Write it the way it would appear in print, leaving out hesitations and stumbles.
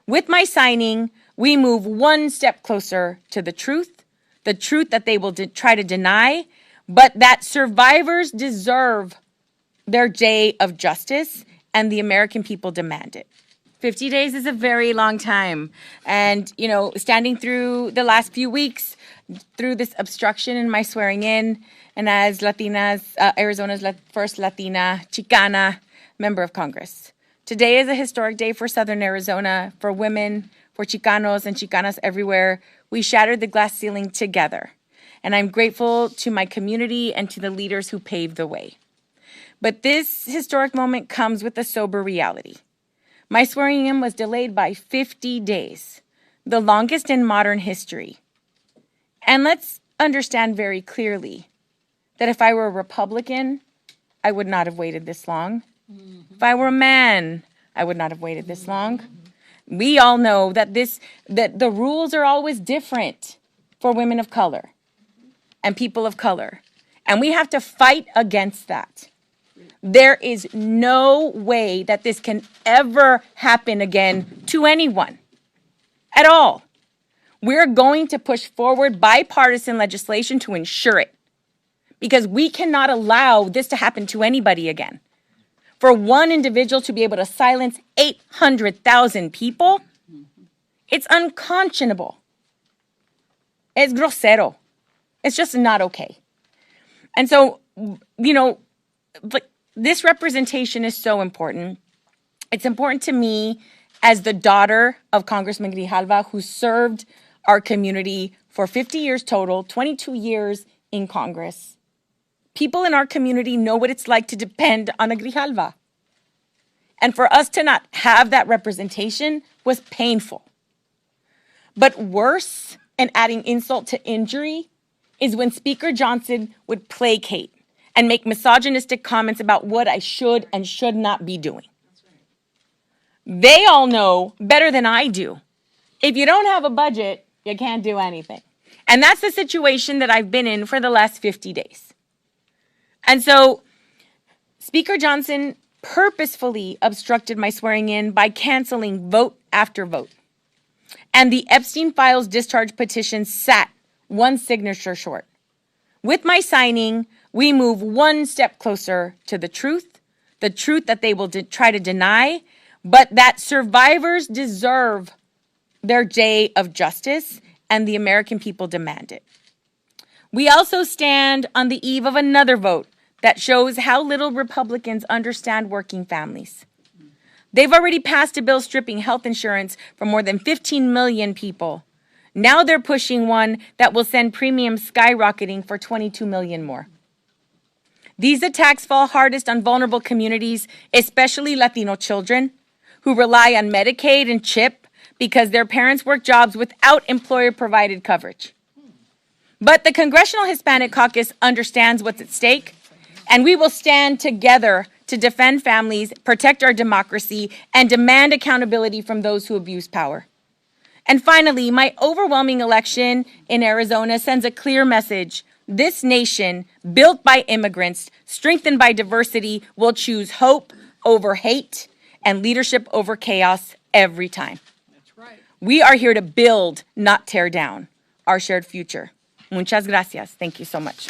With my signing, we move one step closer to the truth that they will try to deny, but that survivors deserve their day of justice, and the American people demand it. 50 days is a very long time. And, standing through the last few weeks, through this obstruction in my swearing in, and as Latinas, Arizona's first Latina, Chicana member of Congress. Today is a historic day for Southern Arizona, for women, for Chicanos and Chicanas everywhere. We shattered the glass ceiling together. And I'm grateful to my community and to the leaders who paved the way. But this historic moment comes with a sober reality. My swearing in was delayed by 50 days, the longest in modern history. And let's understand very clearly that if I were a Republican, I would not have waited this long. If I were a man, I would not have waited this long. We all know that the rules are always different for women of color and people of color. And we have to fight against that. There is no way that this can ever happen again to anyone at all. We're going to push forward bipartisan legislation to ensure it, because we cannot allow this to happen to anybody again. For one individual to be able to silence 800,000 people, it's unconscionable. It's grosero. It's just not okay. And so, this representation is so important. It's important to me as the daughter of Congressman Grijalva, who served our community for 50 years total, 22 years in Congress. People in our community know what it's like to depend on a Grijalva. And for us to not have that representation was painful. But worse, and adding insult to injury, is when Speaker Johnson would placate and make misogynistic comments about what I should and should not be doing. They all know better than I do. If you don't have a budget, you can't do anything. And that's the situation that I've been in for the last 50 days. And so Speaker Johnson purposefully obstructed my swearing in by canceling vote after vote. And the Epstein files discharge petition sat one signature short. With my signing, we move one step closer to the truth that they will try to deny, but that survivors deserve their day of justice, and the American people demand it. We also stand on the eve of another vote that shows how little Republicans understand working families. They've already passed a bill stripping health insurance from more than 15 million people. Now they're pushing one that will send premiums skyrocketing for 22 million more. These attacks fall hardest on vulnerable communities, especially Latino children, who rely on Medicaid and CHIP because their parents work jobs without employer-provided coverage. But the Congressional Hispanic Caucus understands what's at stake, and we will stand together to defend families, protect our democracy, and demand accountability from those who abuse power. And finally, my overwhelming election in Arizona sends a clear message. This nation, built by immigrants, strengthened by diversity, will choose hope over hate and leadership over chaos every time. That's right. We are here to build, not tear down, our shared future. Muchas gracias. Thank you so much.